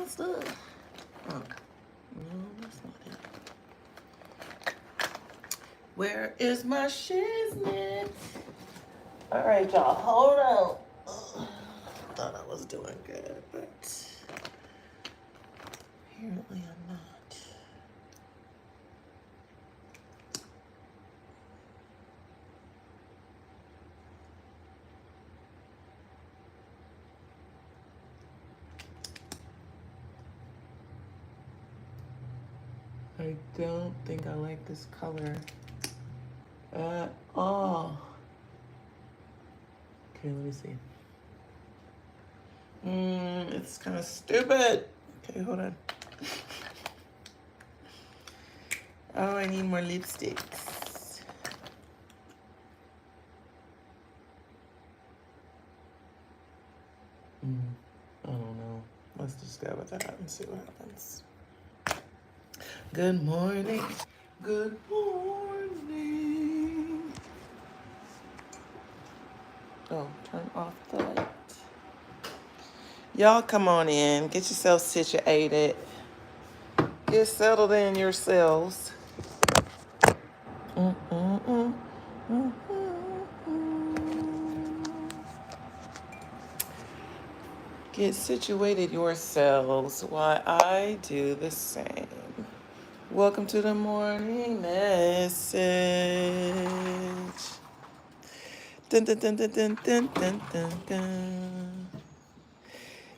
stuff. Oh, no, that's not it. Where is my shiznit? All right, y'all, hold on. Ugh. Thought I was doing good, but apparently I'm not. I don't think I like this color at all. Okay, let me see. It's kind of stupid. Okay, hold on. Oh, I need more lipsticks. I don't know. Let's just go with that and see what happens. Good morning. Good morning. Oh, turn off the light. Y'all come on in. Get yourself situated. Get settled in yourselves. Get situated yourselves while I do the same. Welcome to the morning message. Dun, dun, dun, dun, dun, dun, dun, dun, dun.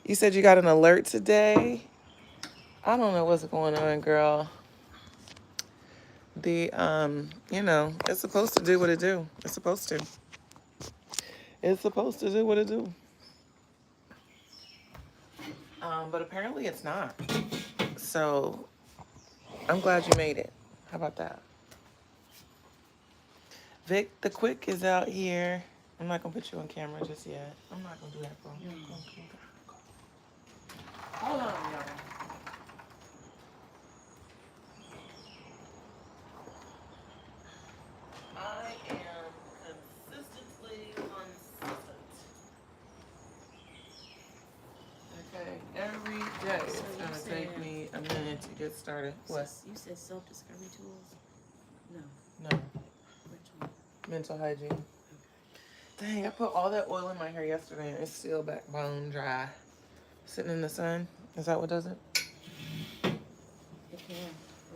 You said you got an alert today? I don't know what's going on, girl. It's supposed to do what it do. It's supposed to. It's supposed to do what it do. But apparently it's not. So I'm glad you made it. How about that? Vic the Quick is out here. I'm not gonna put you on camera just yet. I'm not gonna do that, bro. Hold on, y'all. I am consistently consistent. Okay, every day So it's you gonna said- take me a minute to get started. What? You said self-discovery tools? No. No, Which one? mental hygiene. Dang, I put all that oil in my hair yesterday and it's still back bone dry. Sitting in the sun, is that what does it? It can.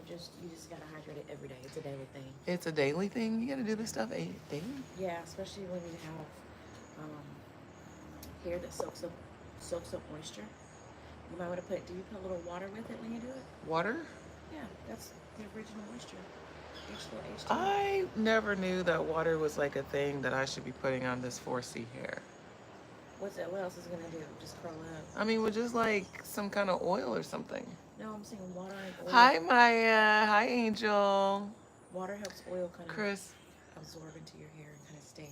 You just gotta hydrate it every day. It's a daily thing. It's a daily thing? You gotta do this stuff daily? Yeah, especially when you have hair that soaks up moisture. You might want to do you put a little water with it when you do it? Water? Yeah, that's the original moisture. H2O. I never knew that water was like a thing that I should be putting on this 4C hair. What else is it gonna do? Just curl up? I mean, with just like some kind of oil or something. No, I'm saying water and oil. Hi, Maya. Hi, Angel. Water helps oil kind of Chris. absorb into your hair and kind of stay.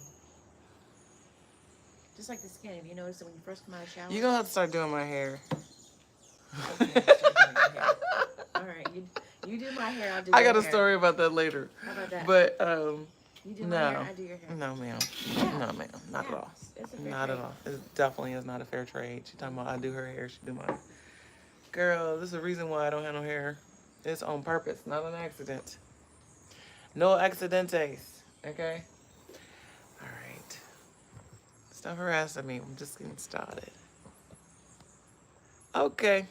Just like the skin. If you notice that when you first come out of the shower. You're gonna have to start doing my hair. All right, you do my hair, I'll do I your got a hair. story about that later. How about that? But you do my hair, I do your hair. No, ma'am. Yeah. No, ma'am. Not at all. It's a fair Not trade. at all. It definitely is not a fair trade. She talking about I do her hair, she do mine. Girl, this is the reason why I don't have no hair. It's on purpose, not an accident. No accidentes. Okay? All right. Stop harassing me. I'm just getting started. Okay.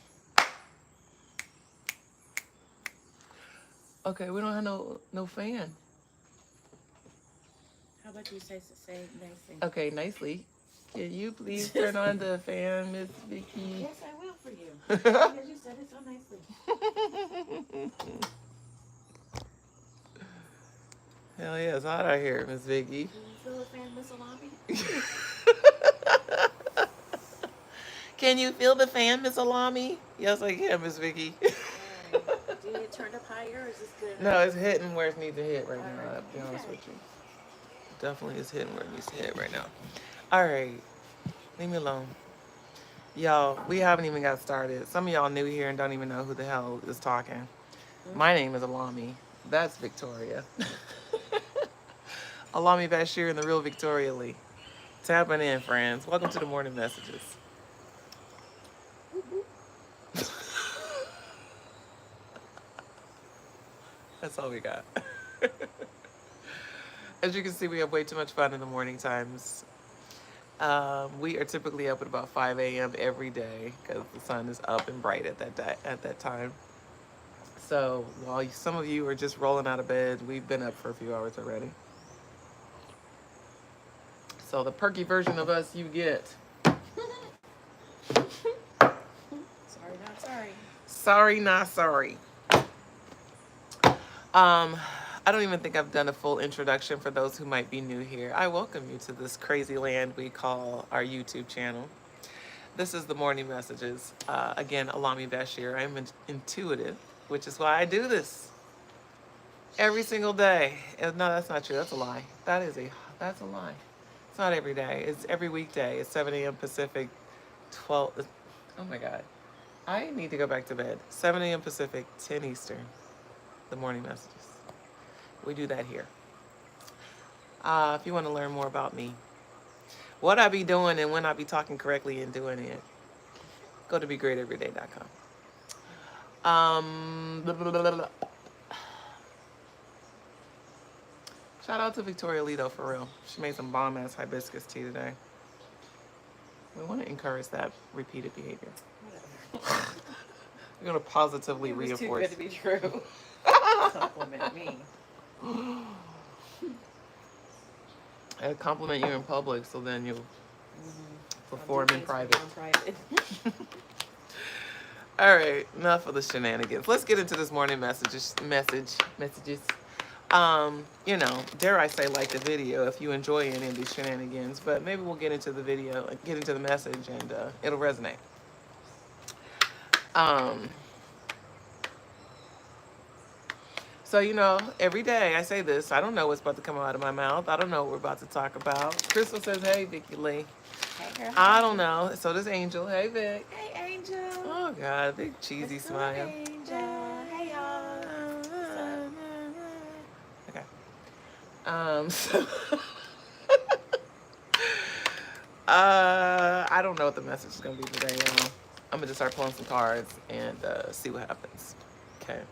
Okay, we don't have no fan. How about you say nicely? Okay, nicely. Can you please turn on the fan, Miss Vicky? Yes, I will for you. Because you said it so nicely. Hell yeah, it's hot out here, Miss Vicky. Can you feel the fan, Miss Alami? Can you feel the fan, Miss Alami? Yes, I can, Miss Vicky. Do you need it turned up higher or is this good? No, it's hitting where it needs to hit right now, Alright. I'll be honest with you. Definitely is hitting where it needs to hit right now. All right, leave me alone. Y'all, we haven't even got started. Some of y'all new here and don't even know who the hell is talking. My name is Alami. That's Victoria. Alami Bashir and the real Victoria Lee. Tapping in, friends. Welcome to the morning messages. That's all we got. As you can see, we have way too much fun in the morning times. We are typically up at about 5 a.m. every day because the sun is up and bright at that time. So while some of you are just rolling out of bed, we've been up for a few hours already. So the perky version of us you get. Sorry, not sorry. Sorry, not sorry. I don't even think I've done a full introduction for those who might be new here. I welcome you to this crazy land we call our YouTube channel. This is the Morning Messages. Again, Alami Bashir. I'm intuitive, which is why I do this every single day. No, that's not true. That's a lie. That's a lie. It's not every day. It's every weekday. It's 7 a.m. Pacific, 12. Oh my God. I need to go back to bed. 7 a.m. Pacific, 10 Eastern. The Morning Messages. We do that here. If you want to learn more about me, what I be doing and when I be talking correctly and doing it, go to begreateveryday.com. Blah, blah, blah, blah. Shout out to Victoria Lido for real. She made some bomb ass hibiscus tea today. We want to encourage that repeated behavior. We're going to positively reinforce. Too good to be true. Compliment me. I compliment you in public, so then you'll perform in private. All right, enough of the shenanigans. Let's get into this morning messages. You know, dare I say, like the video if you enjoy any of these shenanigans. But maybe we'll get into the video, get into the message, and it'll resonate. So, you know, every day I say this. I don't know what's about to come out of my mouth. I don't know what we're about to talk about. Crystal says, hey, Vicky Lee. Hey, girl. I don't know. So does Angel. Hey, Vic. Hey, Angel. Oh, God. Big cheesy smile. Angel. Hey, y'all. Okay. So I don't know what the message is going to be today, y'all. I'm going to just start pulling some cards and see what happens. Okay.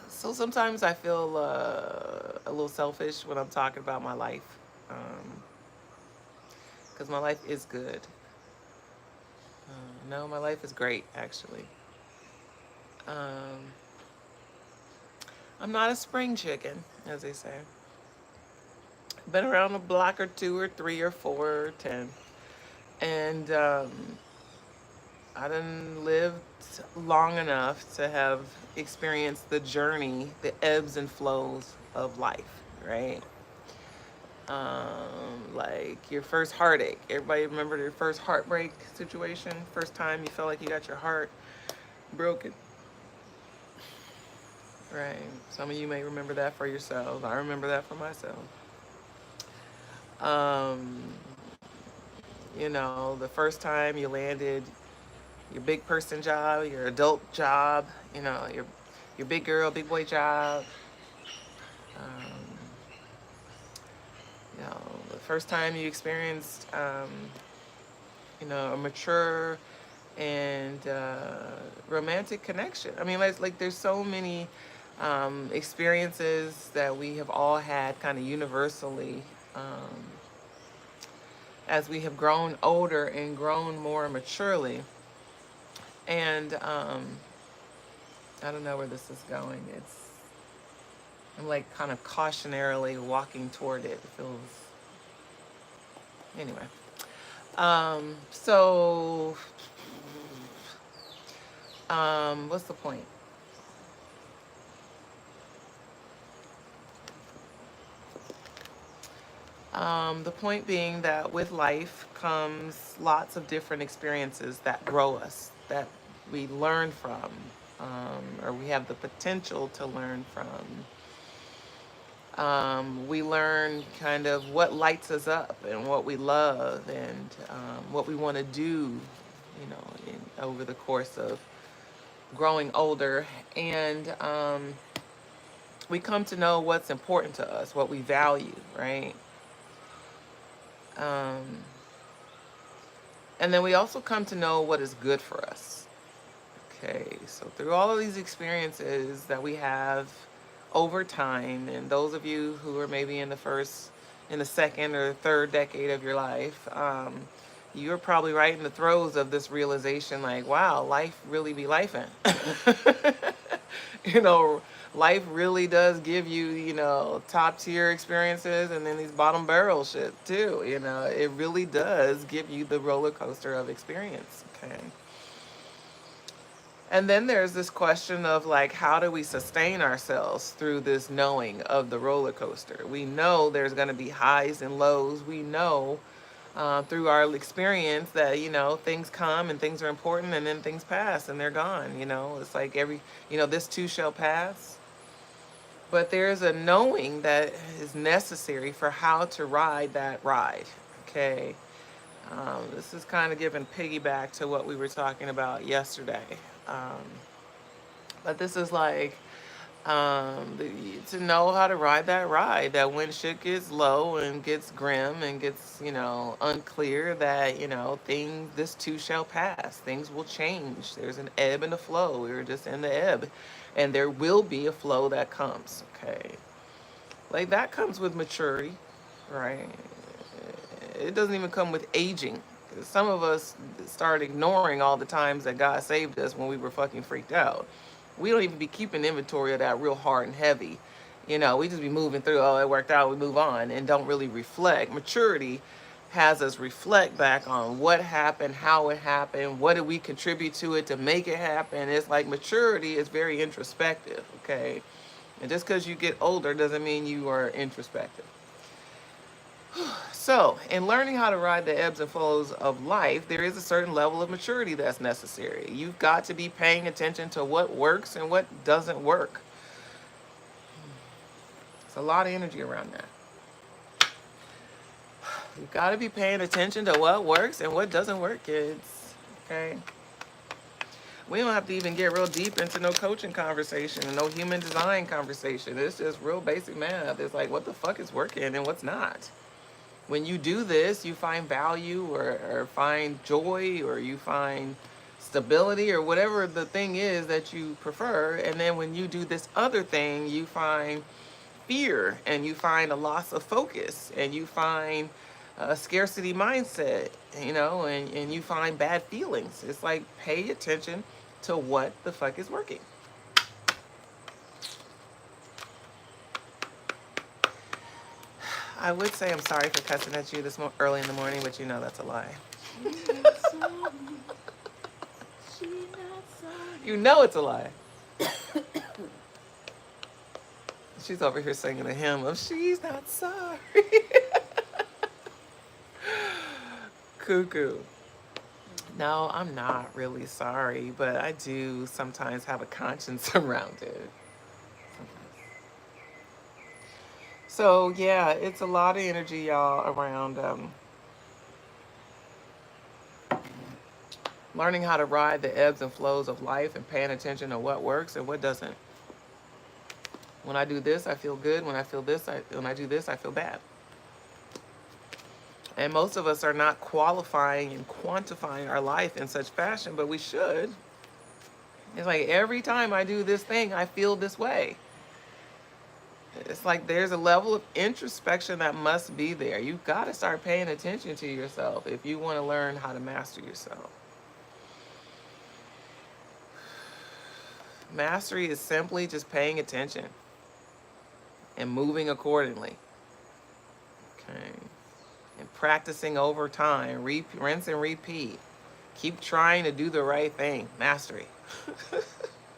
So sometimes I feel a little selfish when I'm talking about my life, because my life is good. No, my life is great, actually. I'm not a spring chicken, as they say. Been around a block or two or three or four or 10. And I done lived long enough to have experienced the journey, the ebbs and flows of life, right? Like your first heartache. Everybody remember their first heartbreak situation? First time you felt like you got your heart broken. Right. Some of you may remember that for yourselves. I remember that for myself. You know, the first time you landed your big person job, your adult job, you know, your big girl, big boy job. You know, the first time you experienced, you know, a mature and romantic connection. I mean, like there's so many experiences that we have all had kind of universally as we have grown older and grown more maturely. And I don't know where this is going. I'm like kind of cautionarily walking toward it. It feels, anyway. So what's the point? The point being that with life comes lots of different experiences that grow us, that we learn from, or we have the potential to learn from. We learn kind of what lights us up and what we love and what we want to do, you know, over the course of growing older. And we come to know what's important to us, what we value, right? And then we also come to know what is good for us. Okay, so through all of these experiences that we have over time, and those of you who are maybe in the second or third decade of your life, you're probably right in the throes of this realization like, wow, life really be lifing. You know, life really does give you, top tier experiences and then these bottom barrel shit too. It really does give you the roller coaster of experience. Okay. And then there's this question of like, how do we sustain ourselves through this knowing of the roller coaster? We know there's going to be highs and lows. We know through our experience that, things come and things are important and then things pass and they're gone. It's like this too shall pass. But there's a knowing that is necessary for how to ride that ride. Okay. This is kind of giving piggyback to what we were talking about yesterday. Um, but this is like to know how to ride that ride, that when shit gets low and gets grim and gets, unclear, that, this too shall pass. Things will change. There's an ebb and a flow. We're just in the ebb. And there will be a flow that comes. Okay. Like that comes with maturity, right? It doesn't even come with aging. Some of us start ignoring all the times that God saved us when we were fucking freaked out. We don't even be keeping inventory of that real hard and heavy. We just be moving through, oh, it worked out, we move on, and don't really reflect. Maturity has us reflect back on what happened, how it happened, what did we contribute to it to make it happen. It's like maturity is very introspective, okay? And just because you get older doesn't mean you are introspective. So, in learning how to ride the ebbs and flows of life, there is a certain level of maturity that's necessary. You've got to be paying attention to what works and what doesn't work. It's a lot of energy around that. You've got to be paying attention to what works and what doesn't work, kids. Okay? We don't have to even get real deep into no coaching conversation and no human design conversation. It's just real basic math. It's like, what the fuck is working and what's not? When you do this, you find value or find joy or you find stability or whatever the thing is that you prefer. And then when you do this other thing, you find fear and you find a loss of focus and you find a scarcity mindset, and you find bad feelings. It's like, pay attention to what the fuck is working. I would say I'm sorry for cussing at you this early in the morning, but that's a lie. You know it's a lie. She's over here singing a hymn of "She's Not Sorry." Cuckoo. No, I'm not really sorry, but I do sometimes have a conscience around it. So yeah, it's a lot of energy, y'all, around learning how to ride the ebbs and flows of life and paying attention to what works and what doesn't. When I do this, I feel good. When I do this, I feel bad. And most of us are not qualifying and quantifying our life in such fashion, but we should. It's like every time I do this thing, I feel this way. It's like there's a level of introspection that must be there. You've got to start paying attention to yourself if you want to learn how to master yourself. Mastery is simply just paying attention and moving accordingly. Okay. And practicing over time. Rinse and repeat. Keep trying to do the right thing. Mastery.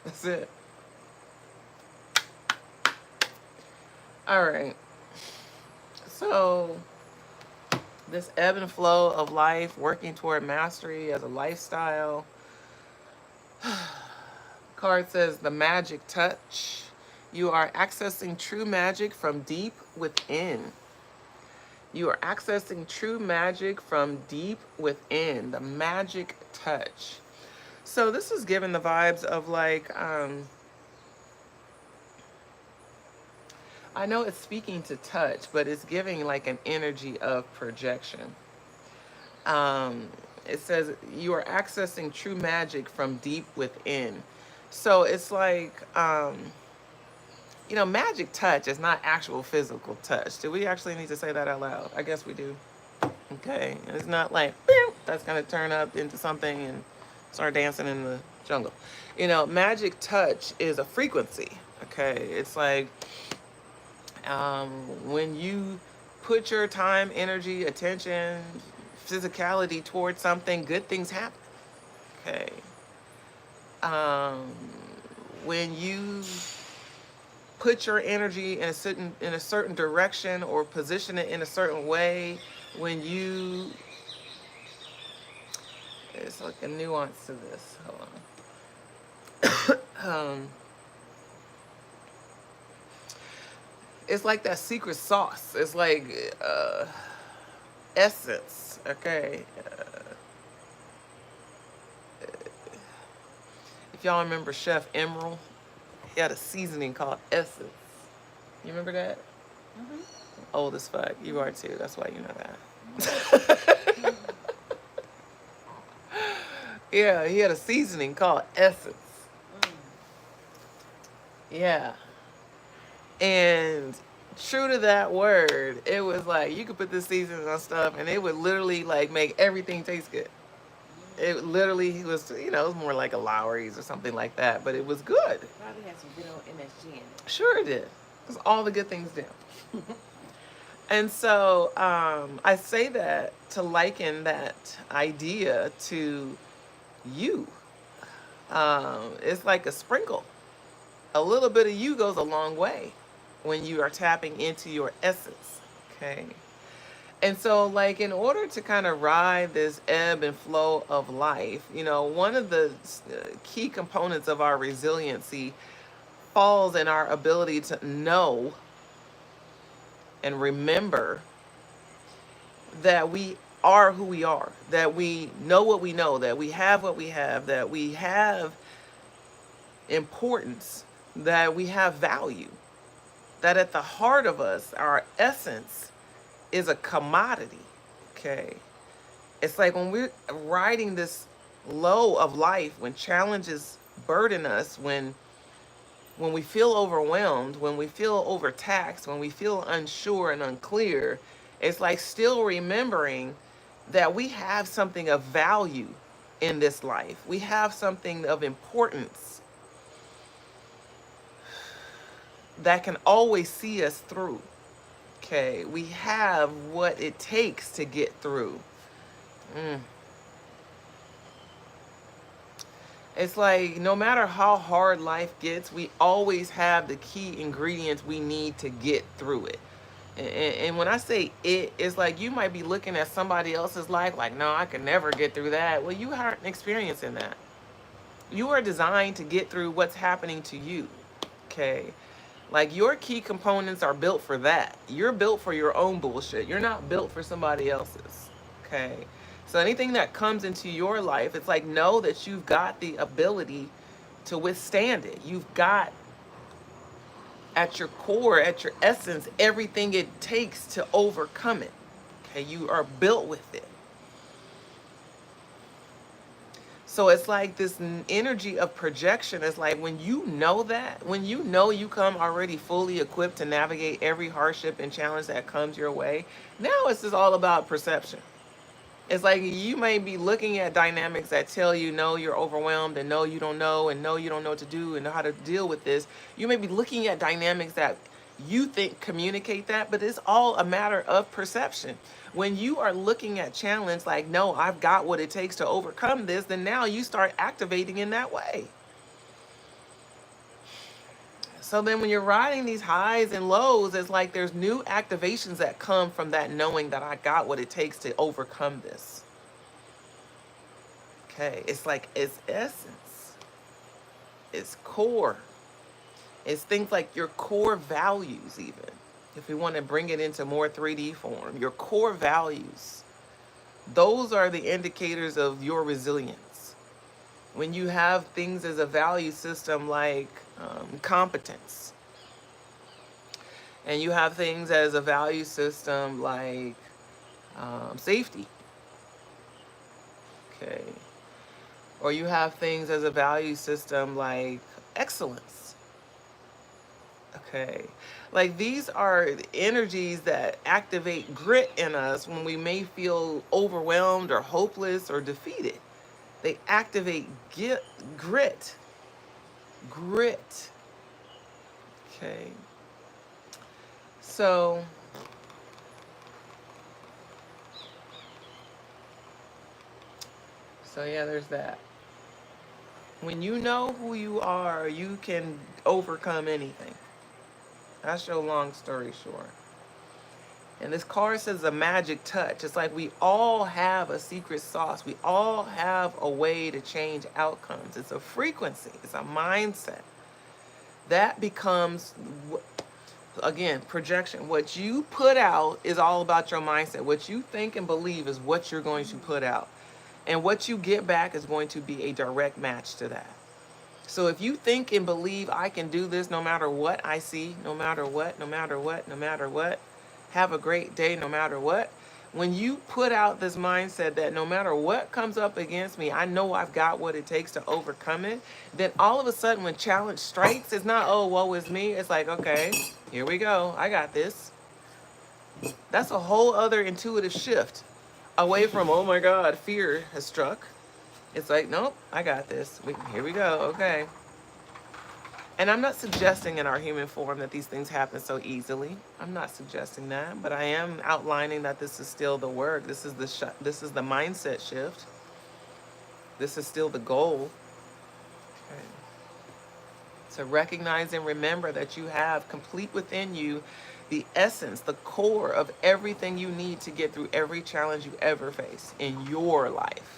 That's it. All right. So, this ebb and flow of life, working toward mastery as a lifestyle. Card says the magic touch. You are accessing true magic from deep within. You are accessing true magic from deep within. The magic touch. So this is giving the vibes of like, I know it's speaking to touch, but it's giving like an energy of projection. it says you are accessing true magic from deep within. So it's like, magic touch is not actual physical touch. Do we actually need to say that out loud? I guess we do. Okay. And it's not like, "Pew," that's going to turn up into something and start dancing in the jungle. Magic touch is a frequency. Okay. It's like, when you put your time, energy, attention, physicality towards something, good things happen. Okay. Um, when you put your energy in a certain direction or position it in a certain way, when you it's like a nuance to this. Hold on. It's like that secret sauce. It's like essence. Okay. If y'all remember Chef Emerald, he had a seasoning called Essence. You remember that? Mm-hmm. Old as fuck. You are too. That's why you know that. Yeah, he had a seasoning called Essence. Yeah. And true to that word, it was like you could put this seasoning on stuff and it would literally like make everything taste good. It literally was, it was more like a Lowry's or something like that, but it was good. Probably had some good old MSG in it. Sure it did. Because all the good things do. And so I say that to liken that idea to you. It's like a sprinkle. A little bit of you goes a long way when you are tapping into your essence. Okay. And so, like, in order to kind of ride this ebb and flow of life, one of the key components of our resiliency falls in our ability to know and remember that we are who we are, that we know what we know, that we have what we have, that we have importance, that we have value, that at the heart of us, our essence is a commodity. Okay. It's like when we're riding this low of life, when challenges burden us, when we feel overwhelmed, when we feel overtaxed, when we feel unsure and unclear, it's like still remembering that we have something of value in this life. We have something of importance that can always see us through. Okay, we have what it takes to get through. It's like no matter how hard life gets, we always have the key ingredients we need to get through it. And when I say it, it's like you might be looking at somebody else's life like, no, I can never get through that. Well, you aren't experiencing that. You are designed to get through what's happening to you. Okay. Like your key components are built for that. You're built for your own bullshit. You're not built for somebody else's. Okay. So anything that comes into your life, it's like know that you've got the ability to withstand it. You've got at your core, at your essence, everything it takes to overcome it. Okay. You are built with it. So it's like this energy of projection. It's like when you know that, when you know you come already fully equipped to navigate every hardship and challenge that comes your way, now it's just all about perception. It's like you may be looking at dynamics that tell you, no, you're overwhelmed, and no, you don't know, and no, you don't know what to do, and know how to deal with this. You may be looking at dynamics that you think communicate that, but it's all a matter of perception. When you are looking at challenge like, no, I've got what it takes to overcome this, then now you start activating in that way. So then when you're riding these highs and lows, it's like there's new activations that come from that knowing that I got what it takes to overcome this. Okay, it's like it's essence. It's core. It's things like your core values even. If we want to bring it into more 3D form, your core values, those are the indicators of your resilience. When you have things as a value system like competence, and you have things as a value system like safety, Okay. Or you have things as a value system like excellence. Okay. Like these are energies that activate grit in us when we may feel overwhelmed or hopeless or defeated. They activate grit. Grit. Okay. So yeah, there's that. When you know who you are, you can overcome anything. That's your long story short. And this card says a magic touch. It's like we all have a secret sauce. We all have a way to change outcomes. It's a frequency. It's a mindset. That becomes, again, projection. What you put out is all about your mindset. What you think and believe is what you're going to put out. And what you get back is going to be a direct match to that. So if you think and believe I can do this no matter what I see, no matter what, no matter what, no matter what, have a great day no matter what. When you put out this mindset that no matter what comes up against me, I know I've got what it takes to overcome it, then all of a sudden when challenge strikes, it's not, oh, woe is me. It's like, okay, here we go. I got this. That's a whole other intuitive shift away from, oh my God, fear has struck. It's like, nope, I got this. Here we go. Okay. And I'm not suggesting in our human form that these things happen so easily. I'm not suggesting that, but I am outlining that this is still the work. This is the mindset shift. This is still the goal. Okay. To recognize and remember that you have complete within you the essence, the core of everything you need to get through every challenge you ever face in your life.